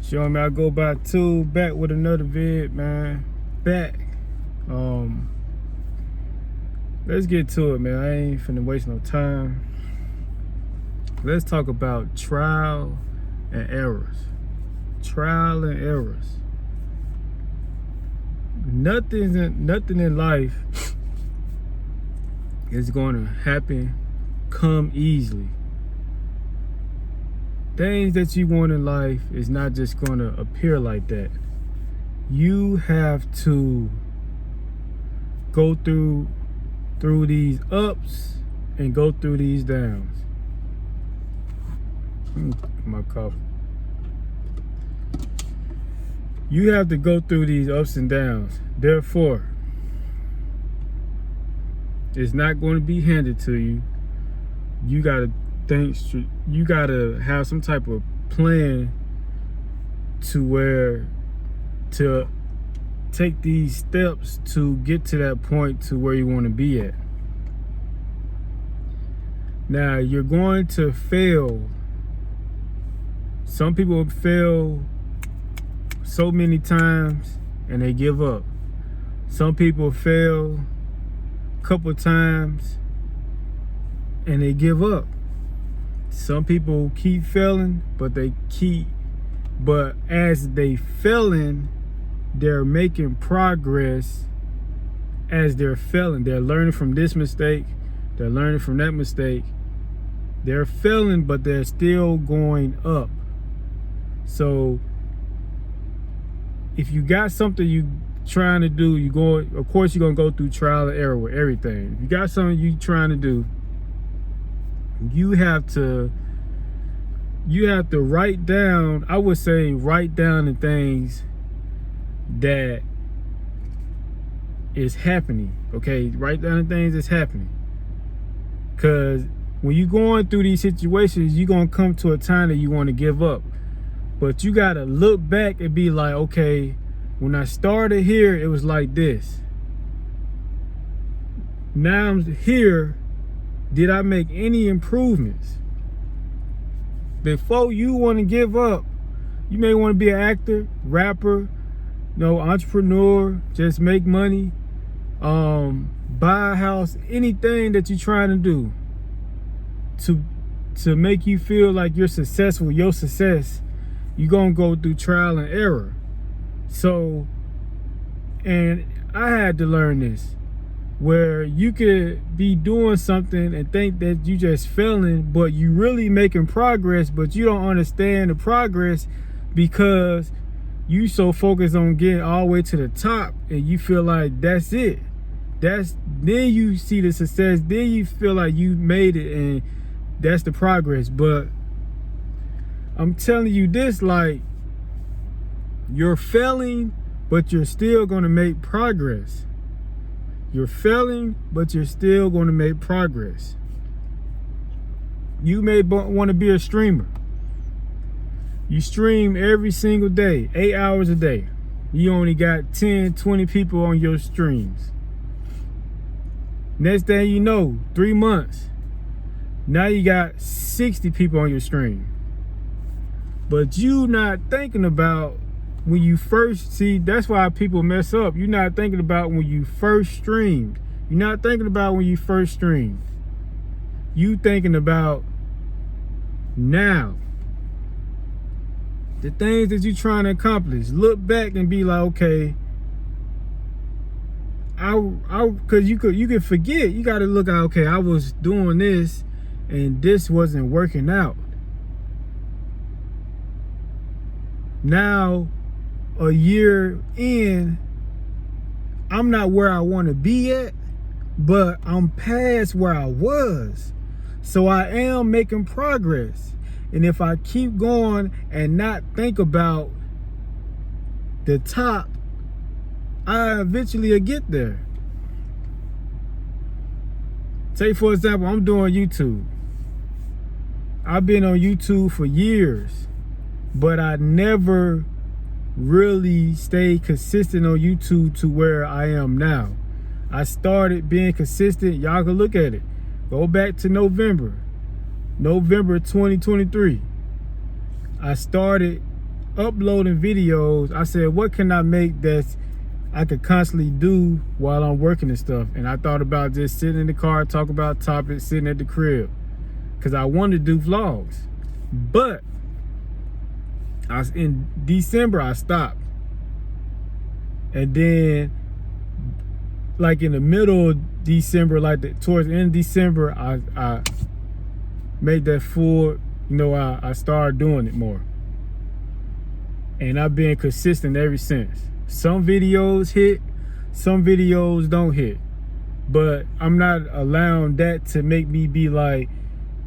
Showing me I go by two, back with another vid, man. Back. Let's get to it, man. I ain't finna waste no time. Let's talk about trial and errors. Trial and errors. Nothing in life is going to happen, come easily. Things that you want in life is not just going to appear like that. You have to go through these ups and go through these downs. My coffee. You have to go through these ups and downs. Therefore, it's not going to be handed to you. You gotta think. You gotta have some type of plan to take these steps to get to that point to where you want to be at. Now, you're going to fail. Some people fail so many times and they give up. Some people fail a couple times and they give up. Some people keep failing, but as they failing, they're making progress as they're failing. They're learning from this mistake. They're learning from that mistake. They're failing, but they're still going up. So if you got something you trying to do, of course you're gonna go through trial and error with everything. If you got something you trying to do, you have to write down, I would say write down the things that is happening. Okay, write down the things that's happening. Cause when you're going through these situations, you're gonna come to a time that you want to give up. But you gotta look back and be like, okay, when I started here, it was like this. Now I'm here. Did I make any improvements? Before you want to give up, you may want to be an actor, rapper, entrepreneur, just make money, buy a house, anything that you're trying to do to make you feel like you're successful, your success, you're going to go through trial and error. So, and I had to learn this, where you could be doing something and think that you just failing, but you really making progress, but you don't understand the progress because you so focused on getting all the way to the top and you feel like that's it. Then you see the success, then you feel like you made it and that's the progress. But I'm telling you this, like, you're failing, but you're still going to make progress. You're failing, but you're still going to make progress. You may want to be a streamer. You stream every single day, 8 hours a day. You only got 10, 20 people on your streams. Next thing you know, 3 months, now you got 60 people on your stream. But you not thinking about when you first that's why people mess up. You're not thinking about when you first streamed. You're not thinking about when you first streamed. You thinking about now. The things that you're trying to accomplish. Look back and be like, okay, cause you could forget. You gotta look at, okay, I was doing this and this wasn't working out. Now, a year in, I'm not where I want to be at, but I'm past where I was. So I am making progress. And if I keep going and not think about the top, I eventually will get there. Take, for example, I'm doing YouTube. I've been on YouTube for years, but I never really stayed consistent on YouTube to where I am now. I started being consistent. Y'all can look at it. Go back to November 2023. I started uploading videos. I said, what can I make that I could constantly do while I'm working and stuff? And I thought about just sitting in the car, talk about topics, sitting at the crib, because I wanted to do vlogs. But in December I stopped, and then like in the middle of December, towards the end of December, I made that full, I started doing it more. And I've been consistent ever since. Some videos hit, some videos don't hit. But I'm not allowing that to make me be like,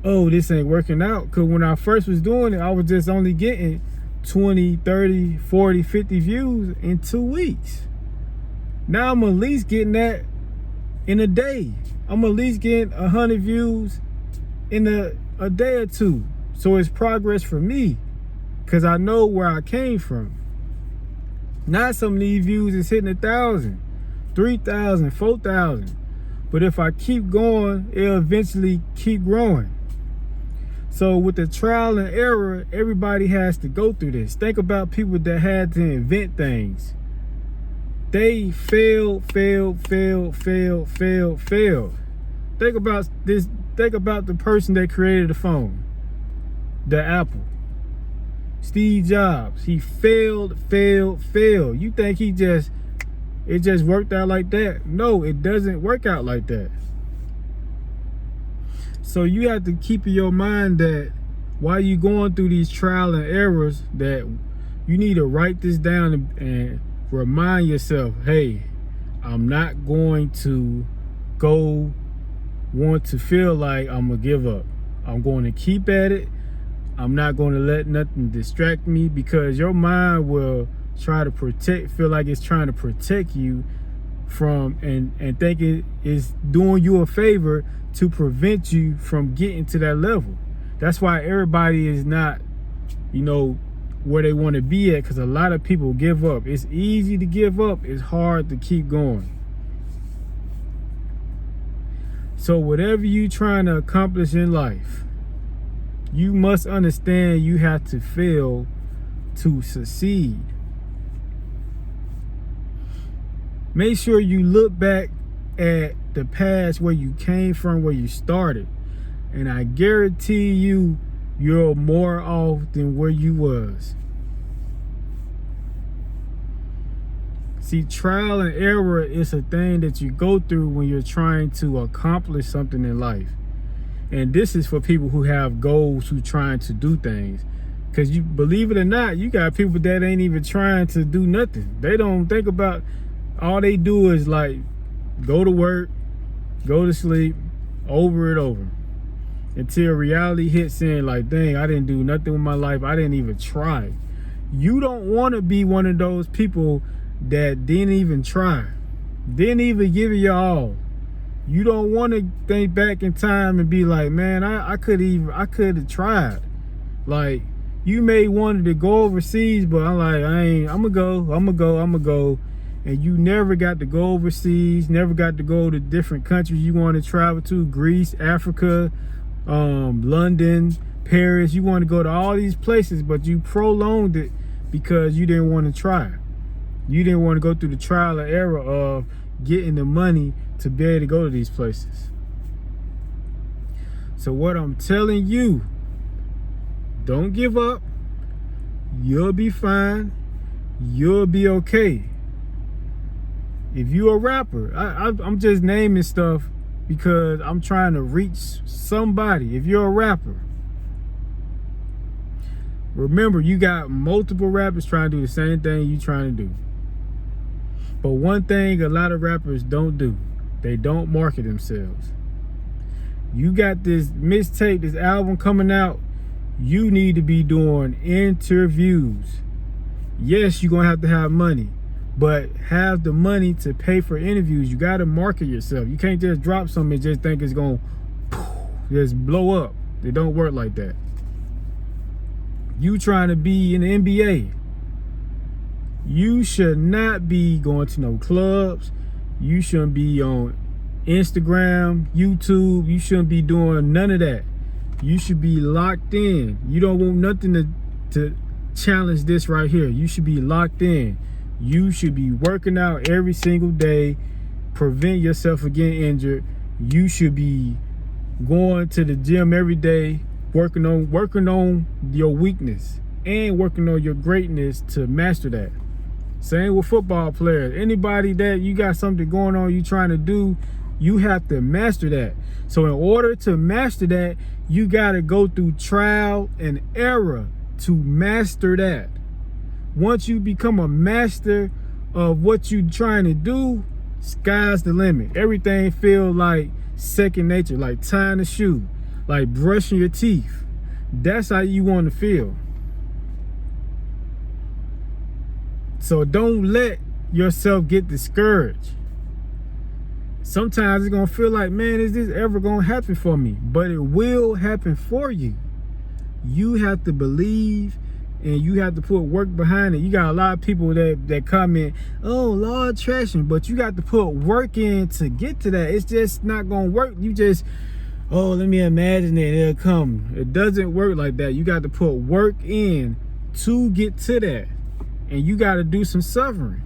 oh, this ain't working out. Because when I first was doing it, I was just only getting 20, 30, 40, 50 views in 2 weeks. Now I'm at least getting that in a day. I'm at least getting 100 views in a day or two. So it's progress for me, because I know where I came from. Not some of these views is hitting 1,000, 3,000, 4,000. But if I keep going, it'll eventually keep growing. So with the trial and error, everybody has to go through this. Think about people that had to invent things. They failed. Think about this. Think about the person that created the phone, the Apple. Steve Jobs. He failed. You think it just worked out like that? No, it doesn't work out like that. So you have to keep in your mind that while you're going through these trial and errors, that you need to write this down and remind yourself, hey, I'm not going to want to feel like I'm gonna give up. I'm going to keep at it. I'm not going to let nothing distract me, because your mind will try to feel like it's trying to protect you from, and think it is doing you a favor to prevent you from getting to that level. That's why everybody is not, where they want to be at, because a lot of people give up. It's easy to give up. It's hard to keep going. So whatever you're trying to accomplish in life, you must understand you have to fail to succeed. Make sure you look back at the past, where you came from, where you started, and I guarantee you're more off than where you was. See, trial and error is a thing that you go through when you're trying to accomplish something in life. And this is for people who have goals, who trying to do things. Because you believe it or not, you got people that ain't even trying to do nothing. They don't think about, all they do is like go to work, go to sleep, over and over, until reality hits in, like, dang, I didn't do nothing with my life. I didn't even try. You don't want to be one of those people that didn't even try, didn't even give it your all. You don't want to think back in time and be like, man, I could have tried. Like, you may wanted to go overseas, but I'm like, I'm gonna go. And you never got to go overseas, never got to go to different countries you want to travel to, Greece, Africa, London, Paris. You want to go to all these places, but you prolonged it because you didn't want to try. You didn't want to go through the trial and error of getting the money to be able to go to these places. So what I'm telling you, don't give up. You'll be fine. You'll be okay. If you're a rapper, I'm just naming stuff because I'm trying to reach somebody. If you're a rapper, remember, you got multiple rappers trying to do the same thing you're trying to do. But one thing a lot of rappers don't do, they don't market themselves. You got this mixtape, this album coming out, you need to be doing interviews. Yes, you're gonna have to have money, but have the money to pay for interviews. You gotta market yourself. You can't just drop something and just think it's gonna just blow up. It don't work like that. You trying to be in the NBA, you should not be going to no clubs. You shouldn't be on Instagram, YouTube. You shouldn't be doing none of that. You should be locked in. You don't want nothing to challenge this right here. You should be locked in. You should be working out every single day, prevent yourself from getting injured. You should be going to the gym every day, working on your weakness and working on your greatness to master that. Same with football players. Anybody that you got something going on you trying to do, you have to master that. So in order to master that, you got to go through trial and error to master that. Once you become a master of what you're trying to do, sky's the limit. Everything feels like second nature, like tying a shoe, like brushing your teeth. That's how you want to feel. So don't let yourself get discouraged. Sometimes it's going to feel like, man, is this ever going to happen for me? But it will happen for you. You have to believe and you have to put work behind it. You got a lot of people that comment, oh, law of attraction, but you got to put work in to get to that. It's just not going to work. You just, oh, let me imagine it, it'll come. It doesn't work like that. You got to put work in to get to that. And you got to do some suffering.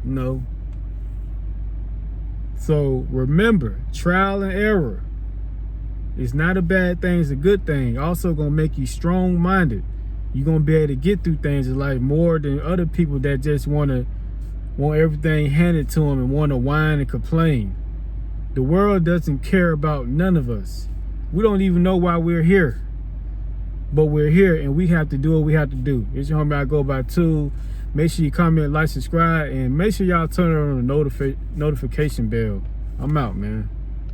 No. So remember, trial and error. It's not a bad thing, it's a good thing. Also gonna make you strong-minded. You're gonna be able to get through things in life more than other people that just want everything handed to them and want to whine and complain. The world doesn't care about none of us. We don't even know why we're here. But we're here and we have to do what we have to do. It's your homie, I go by Tool. Make sure you comment, like, subscribe, and make sure y'all turn on the notification bell. I'm out, man.